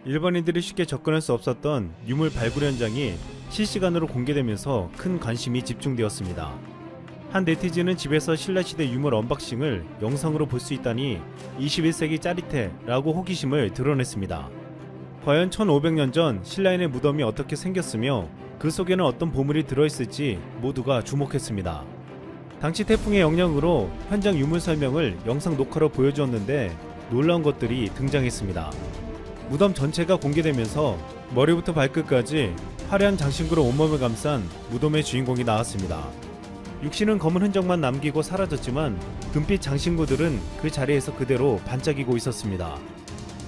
일반인들이 쉽게 접근할 수 없었던 유물 발굴 현장이 실시간으로 공개되면서 큰 관심이 집중되었습니다. 한 네티즌은 집에서 신라시대 유물 언박싱을 영상으로 볼 수 있다니 21세기 짜릿해 라고 호기심을 드러냈습니다. 과연 1500년 전 신라인의 무덤이 어떻게 생겼으며 그 속에는 어떤 보물이 들어있을지 모두가 주목했습니다. 당시 태풍의 영향으로 현장 유물 설명을 영상 녹화로 보여주었는데 놀라운 것들이 등장했습니다. 무덤 전체가 공개되면서 머리부터 발끝까지 화려한 장신구로 온몸을 감싼 무덤의 주인공이 나왔습니다. 육신은 검은 흔적만 남기고 사라졌지만 금빛 장신구들은 그 자리에서 그대로 반짝이고 있었습니다.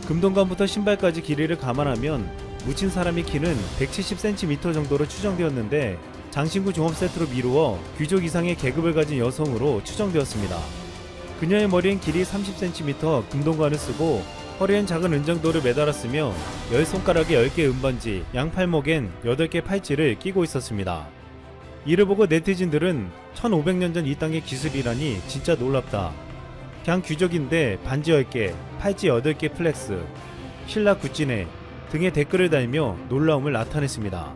금동관부터 신발까지 길이를 감안하면 묻힌 사람의 키는 170cm 정도로 추정되었는데 장신구 종합 세트로 미루어 귀족 이상의 계급을 가진 여성으로 추정되었습니다. 그녀의 머리엔 길이 30cm 금동관을 쓰고 허리엔 작은 은장도를 매달았으며 10손가락에 10개 은반지, 양팔목엔 8개 팔찌를 끼고 있었습니다. 이를 보고 네티즌들은 1500년 전 이 땅의 기술이라니 진짜 놀랍다. 그냥 귀족인데 반지 10개, 팔찌 8개 플렉스, 신라 굿지네 등의 댓글을 달며 놀라움을 나타냈습니다.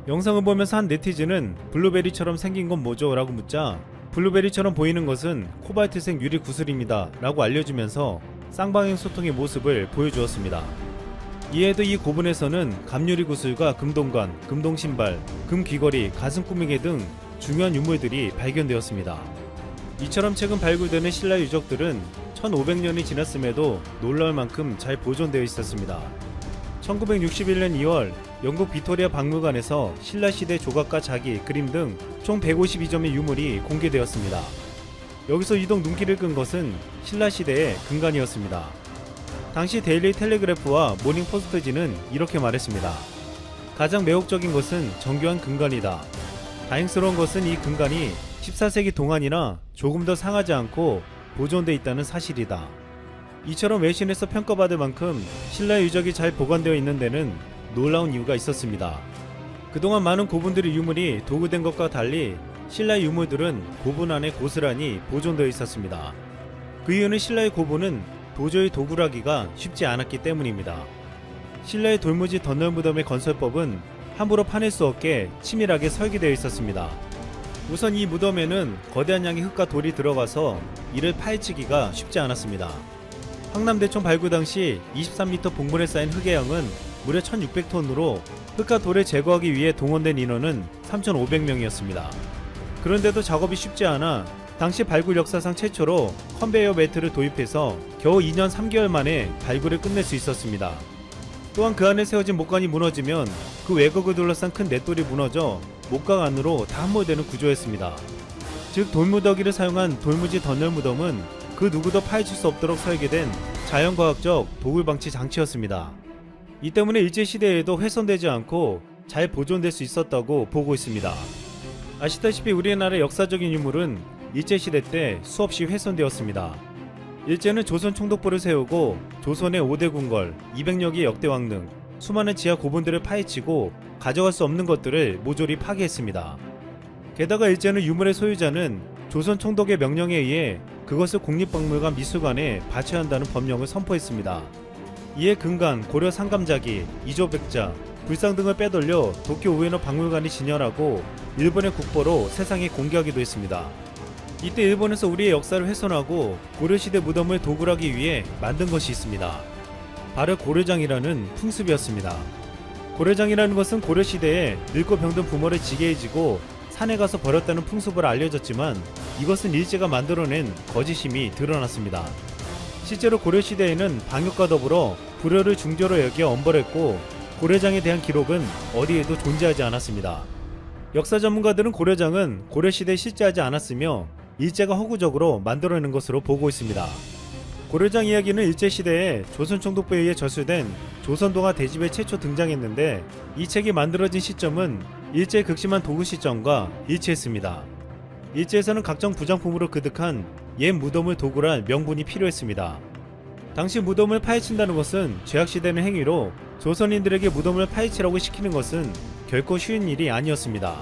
영상을 보면서 한 네티즌은 블루베리처럼 생긴 건 뭐죠? 라고 묻자 블루베리처럼 보이는 것은 코발트색 유리 구슬입니다 라고 알려주면서 쌍방향 소통의 모습을 보여주었습니다. 이에도 이 고분에서는 감유리 구슬과 금동관, 금동신발, 금귀걸이, 가슴 꾸미개 등 중요한 유물들이 발견되었습니다. 이처럼 최근 발굴되는 신라 유적들은 1500년이 지났음에도 놀라울 만큼 잘 보존되어 있었습니다. 1961년 2월 영국 비토리아 박물관에서 신라시대 조각과 자기, 그림 등 총 152점의 유물이 공개되었습니다. 여기서 유독 눈길을 끈 것은 신라시대의 금관이었습니다. 당시 데일리 텔레그래프와 모닝 포스트지는 이렇게 말했습니다. 가장 매혹적인 것은 정교한 금관이다. 다행스러운 것은 이 금관이 14세기 동안이나 조금 더 상하지 않고 보존되어 있다는 사실이다. 이처럼 외신에서 평가받을 만큼 신라의 유적이 잘 보관되어 있는 데는 놀라운 이유가 있었습니다. 그동안 많은 고분들의 유물이 도구된 것과 달리 신라의 유물들은 고분 안에 고스란히 보존되어 있었습니다. 그 이유는 신라의 고분은 도저히 도굴하기가 쉽지 않았기 때문입니다. 신라의 돌무지 덧널무덤의 건설법은 함부로 파낼 수 없게 치밀하게 설계되어 있었습니다. 우선 이 무덤에는 거대한 양의 흙과 돌이 들어가서 이를 파헤치기가 쉽지 않았습니다. 황남대총 발굴 당시 23m 봉분에 쌓인 흙의 양은 무려 1600톤으로 흙과 돌을 제거하기 위해 동원된 인원은 3500명이었습니다. 그런데도 작업이 쉽지 않아 당시 발굴 역사상 최초로 컨베이어 벨트를 도입해서 겨우 2년 3개월 만에 발굴을 끝낼 수 있었습니다. 또한 그 안에 세워진 목관이 무너지면 그 외곽을 둘러싼 큰 맷돌이 무너져 목각 안으로 다 함몰되는 구조였습니다. 즉 돌무더기를 사용한 돌무지 덧널무덤은 그 누구도 파헤칠 수 없도록 설계된 자연과학적 도굴 방치 장치였습니다. 이 때문에 일제시대에도 훼손되지 않고 잘 보존될 수 있었다고 보고 있습니다. 아시다시피 우리나라의 역사적인 유물은 일제시대 때 수없이 훼손되었습니다. 일제는 조선 총독부를 세우고 조선의 5대 궁궐, 200여 개의 역대왕 등 수많은 지하 고분들을 파헤치고 가져갈 수 없는 것들을 모조리 파괴했습니다. 게다가 일제는 유물의 소유자는 조선 총독의 명령에 의해 그것을 국립박물관 미술관에 바쳐야 한다는 법령을 선포했습니다. 이에 금관, 고려 상감자기, 이조백자, 불상 등을 빼돌려 도쿄 우에노 박물관이 진열하고 일본의 국보로 세상에 공개하기도 했습니다. 이때 일본에서 우리의 역사를 훼손하고 고려시대 무덤을 도굴하기 위해 만든 것이 있습니다. 바로 고려장이라는 풍습이었습니다. 고려장이라는 것은 고려시대에 늙고 병든 부모를 지게해 지고 산에 가서 버렸다는 풍습으로 알려졌지만 이것은 일제가 만들어낸 거짓임이 드러났습니다. 실제로 고려시대에는 방역과 더불어 불효를 중죄로 여겨 엄벌했고 고려장에 대한 기록은 어디에도 존재하지 않았습니다. 역사 전문가들은 고려장은 고려시대에 실제하지 않았으며 일제가 허구적으로 만들어낸 것으로 보고 있습니다. 고려장 이야기는 일제시대에 조선총독부에 의해 저술된 조선동화 대집에 최초 등장했는데 이 책이 만들어진 시점은 일제의 극심한 도구 시점과 일치했습니다. 일제에서는 각종 부장품으로 그득한 옛 무덤을 도굴할 명분이 필요했습니다. 당시 무덤을 파헤친다는 것은 죄악시되는 행위로 조선인들에게 무덤을 파헤치라고 시키는 것은 결코 쉬운 일이 아니었습니다.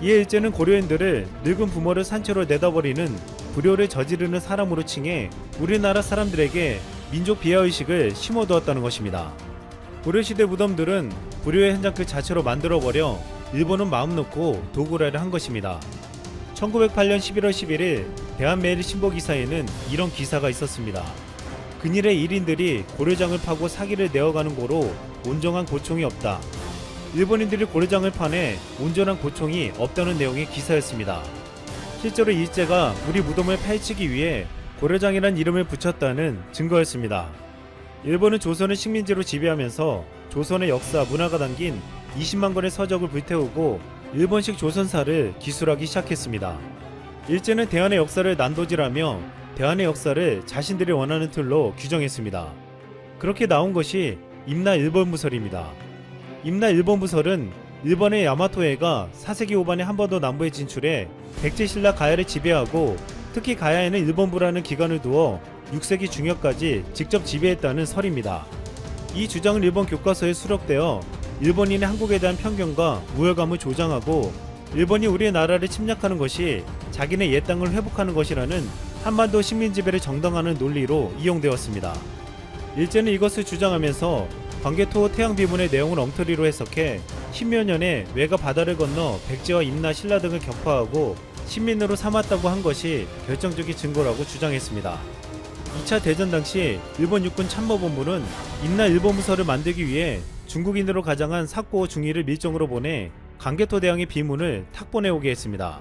이에 일제는 고려인들을 늙은 부모를 산채로 내다버리는 불효를 저지르는 사람으로 칭해 우리나라 사람들에게 민족 비하의식을 심어두었다는 것입니다. 고려시대 무덤들은 불효의 현장 그 자체로 만들어버려 일본은 마음 놓고 도굴하려 한 것입니다. 1908년 11월 11일 대한매일 신보기사에는 이런 기사가 있었습니다. 근일의 일인들이 고려장을 파고 사기를 내어가는 고로 온전한 고총이 없다. 일본인들이 고려장을 파내 온전한 고총이 없다는 내용의 기사였습니다. 실제로 일제가 우리 무덤을 파헤치기 위해 고려장이란 이름을 붙였다는 증거였습니다. 일본은 조선을 식민지로 지배하면서 조선의 역사, 문화가 담긴 20만 권의 서적을 불태우고 일본식 조선사를 기술하기 시작했습니다. 일제는 대한의 역사를 난도질하며 대한의 역사를 자신들이 원하는 틀로 규정했습니다. 그렇게 나온 것이 임나 일본무설입니다. 임나 일본무설은 일본의 야마토해가 4세기 후반에 한 번 더 남부에 진출해 백제신라 가야를 지배하고 특히 가야에는 일본부라는 기관을 두어 6세기 중엽까지 직접 지배했다는 설입니다. 이 주장은 일본 교과서에 수록되어 일본인의 한국에 대한 편견과 우월감을 조장하고 일본이 우리나라를 침략하는 것이 자기네 옛 땅을 회복하는 것이라는 한반도 식민지배를 정당화하는 논리로 이용되었습니다. 일제는 이것을 주장하면서 광개토 태양비문의 내용을 엉터리로 해석해 10여 년에 외가 바다를 건너 백제와 임나 신라 등을 격파하고 식민으로 삼았다고 한 것이 결정적인 증거라고 주장했습니다. 2차 대전 당시 일본 육군 참모본부는 임나 일본무설을 만들기 위해 중국인으로 가장한 사코 중위를 밀정으로 보내 광개토 대왕의 비문을 탁본해오게 했습니다.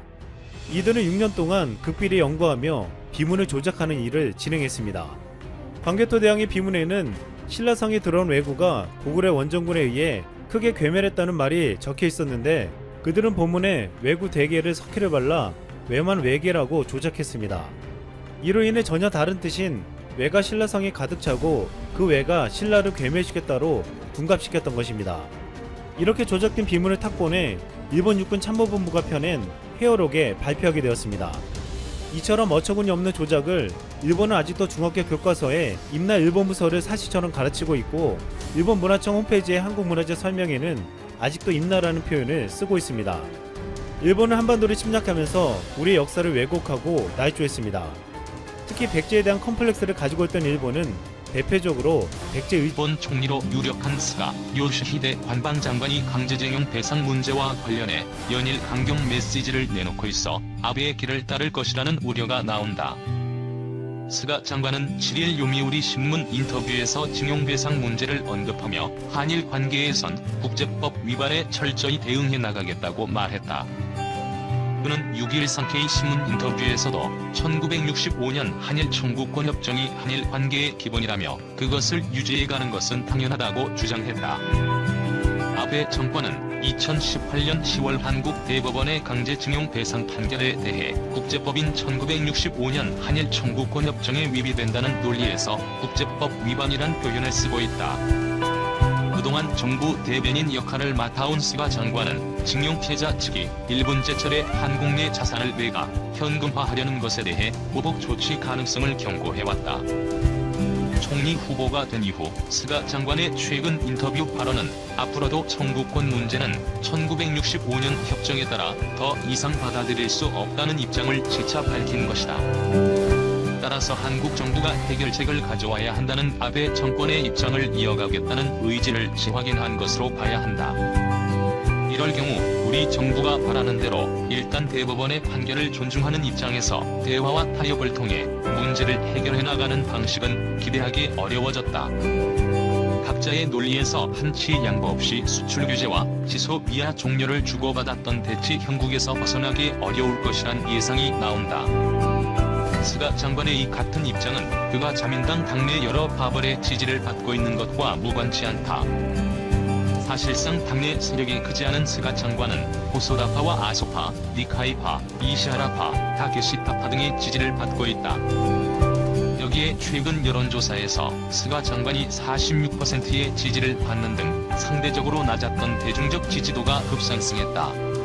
이들은 6년 동안 극비리 연구하며 비문을 조작하는 일을 진행했습니다. 광개토 대왕의 비문에는 신라성에 들어온 왜구가 고구려 원정군에 의해 크게 괴멸했다는 말이 적혀 있었는데 그들은 본문에 왜구 대개를 석회를 발라 왜만 왜개라고 조작했습니다. 이로 인해 전혀 다른 뜻인 왜가 신라성에 가득 차고 그 왜가 신라를 괴멸시켰다로 둔갑시켰던 것입니다. 이렇게 조작된 비문을 탁본해 일본 육군 참모본부가 펴낸 헤어록에 발표하게 되었습니다. 이처럼 어처구니 없는 조작을 일본은 아직도 중학교 교과서에 임나 일본무설을 사실처럼 가르치고 있고 일본 문화청 홈페이지의 한국문화재 설명에는 아직도 임나라는 표현을 쓰고 있습니다. 일본은 한반도를 침략하면서 우리의 역사를 왜곡하고 날조했습니다. 특히 백제에 대한 컴플렉스를 가지고 있던 일본은 대표적으로 백제 일본 총리로 유력한 스가 요시히데 관방장관이 강제징용 배상 문제와 관련해 연일 강경 메시지를 내놓고 있어 아베의 길을 따를 것이라는 우려가 나온다. 스가 장관은 7일 요미우리 신문 인터뷰에서 징용배상 문제를 언급하며 한일 관계에선 국제법 위반에 철저히 대응해 나가겠다고 말했다. 그는 6일 상케이 신문 인터뷰에서도 1965년 한일 청구권 협정이 한일 관계의 기본이라며 그것을 유지해가는 것은 당연하다고 주장했다. 아베 정권은 2018년 10월 한국 대법원의 강제징용 배상 판결에 대해 국제법인 1965년 한일 청구권 협정에 위배된다는 논리에서 국제법 위반이란 표현을 쓰고 있다. 그동안 정부 대변인 역할을 맡아온 스가 장관은 징용 피해자 측이 일본 제철에 한국 내 자산을 외가 현금화하려는 것에 대해 보복 조치 가능성을 경고해왔다. 총리 후보가 된 이후 스가 장관의 최근 인터뷰 발언은 앞으로도 청구권 문제는 1965년 협정에 따라 더 이상 받아들일 수 없다는 입장을 재차 밝힌 것이다. 따라서 한국 정부가 해결책을 가져와야 한다는 아베 정권의 입장을 이어가겠다는 의지를 재확인한 것으로 봐야 한다. 이럴 경우 우리 정부가 바라는 대로 일단 대법원의 판결을 존중하는 입장에서 대화와 타협을 통해 문제를 해결해 나가는 방식은 기대하기 어려워졌다. 각자의 논리에서 한치 양보 없이 수출 규제와 지소 미아 종료를 주고받았던 대치 형국에서 벗어나기 어려울 것이란 예상이 나온다. 스가 장관의 이 같은 입장은 그가 자민당 당내 여러 파벌의 지지를 받고 있는 것과 무관치 않다. 사실상 당내 세력이 크지 않은 스가 장관은 호소다파와 아소파, 니카이파, 이시하라파, 다케시파파 등의 지지를 받고 있다. 여기에 최근 여론조사에서 스가 장관이 46%의 지지를 받는 등 상대적으로 낮았던 대중적 지지도가 급상승했다.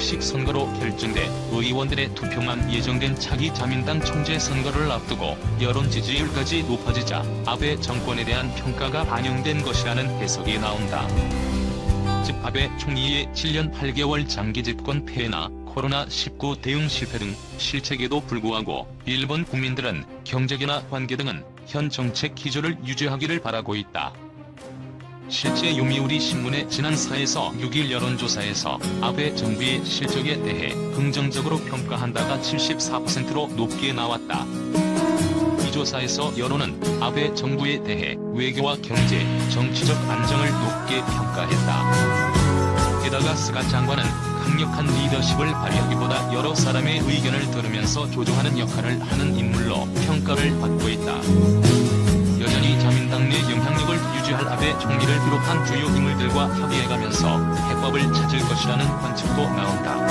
약식 선거로 결정돼 의원들의 투표만 예정된 차기 자민당 총재 선거를 앞두고 여론 지지율까지 높아지자 아베 정권에 대한 평가가 반영된 것이라는 해석이 나온다. 즉 아베 총리의 7년 8개월 장기 집권 폐해나 코로나19 대응 실패 등 실책에도 불구하고 일본 국민들은 경제계나 관계 등은 현 정책 기조를 유지하기를 바라고 있다. 실제 요미우리 신문의 지난 4에서 6일 여론조사에서 아베 정부의 실적에 대해 긍정적으로 평가한다가 74%로 높게 나왔다. 이 조사에서 여론은 아베 정부에 대해 외교와 경제, 정치적 안정을 높게 평가했다. 게다가 스가 장관은 강력한 리더십을 발휘하기보다 여러 사람의 의견을 들으면서 조정하는 역할을 하는 인물로 평가를 받고 있다. 여전히 자민당 내 영향력을 유지할 아베 총리를 비롯한 주요 인물들과 협의해가면서 해법을 찾을 것이라는 관측도 나온다.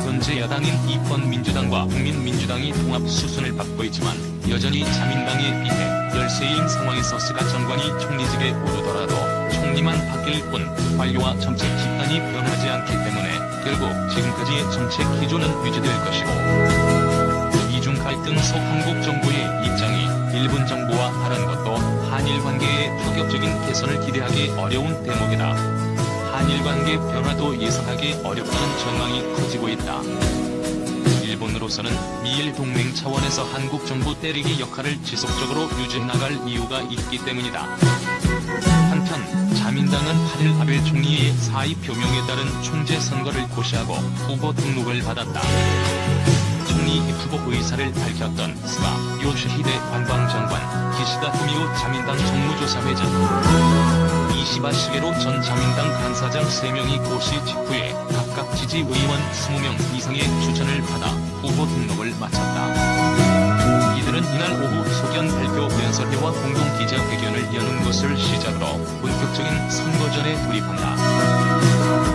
현재 야당인 입헌민주당과 국민민주당이 통합 수순을 밟고 있지만 여전히 자민당에 비해 열세인 상황에서 스가 장관이 총리직에 오르더라도 총리만 바뀔 뿐 관료와 정책 집단이 변하지 않기 때문에 결국 지금까지의 정책 기조는 유지될 것이고, 이중 갈등 속 한국 정부의 입장이 일본 정부와 다른 것도 한일 관계의 파격적인 개선을 기대하기 어려운 대목이다. 한일 관계 변화도 예상하기 어렵다는 전망이 커지고 있다. 일본으로서는 미일 동맹 차원에서 한국 정부 때리기 역할을 지속적으로 유지해 나갈 이유가 있기 때문이다. 한편 자민당은 8일 아베 총리의 사의 표명에 따른 총재 선거를 고시하고 후보 등록을 받았다. 총리 후보 의사를 밝혔던 스가 요시히데 관방장관, 기시다 후미오 자민당 정무조사회장, 이시바 시게로 전 자민당 간사장 3명이 고시 직후에 각각 지지의원 20명 이상의 추천을 받아 후보 등록을 마쳤다. 이들은 이날 오후 소견 발표 연설회와 공동기자회견을 여는 것을 시작으로 본격적인 선거전에 돌입한다.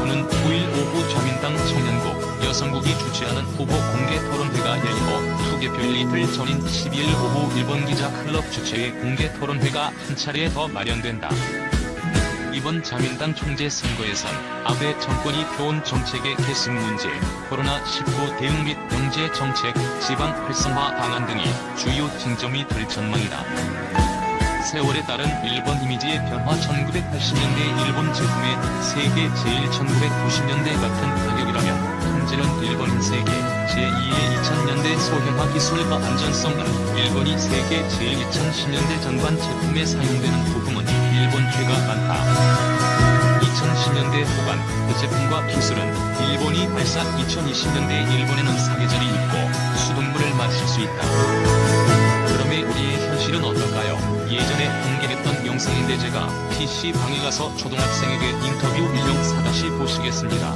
오는 9일 오후 자민당 청년국, 여성국이 주최하는 후보 공개 토론회가 열리고 투개표일이 될 전인 12일 오후 일본 기자 클럽 주최의 공개 토론회가 한 차례 더 마련된다. 이번 자민당 총재 선거에선 아베 정권이 펴온 정책의 계승 문제, 코로나19 대응 및 경제 정책, 지방 활성화 방안 등이 주요 쟁점이 될 전망이다. 세월에 따른 일본 이미지의 변화. 1980년대 일본 제품의 세계 제일 1990년대 같은 가격이라면 현재는 일본인 세계 제2의 2000년대 소형화 기술과 안전성은 일본이 세계 제일 2010년대 전반 제품에 사용되는 부품은 일본체가 많다. 2010년대 후반 그 제품과 기술은 일본이 발사, 2020년대 일본에는 사계절이 있고 수돗물을 마실 수 있다. 그럼에 우리의 현실은 어떨까요? 예전에 공개했던 영상인데 제가 PC방에 가서 초등학생에게 인터뷰 일용 4다시 보시겠습니다.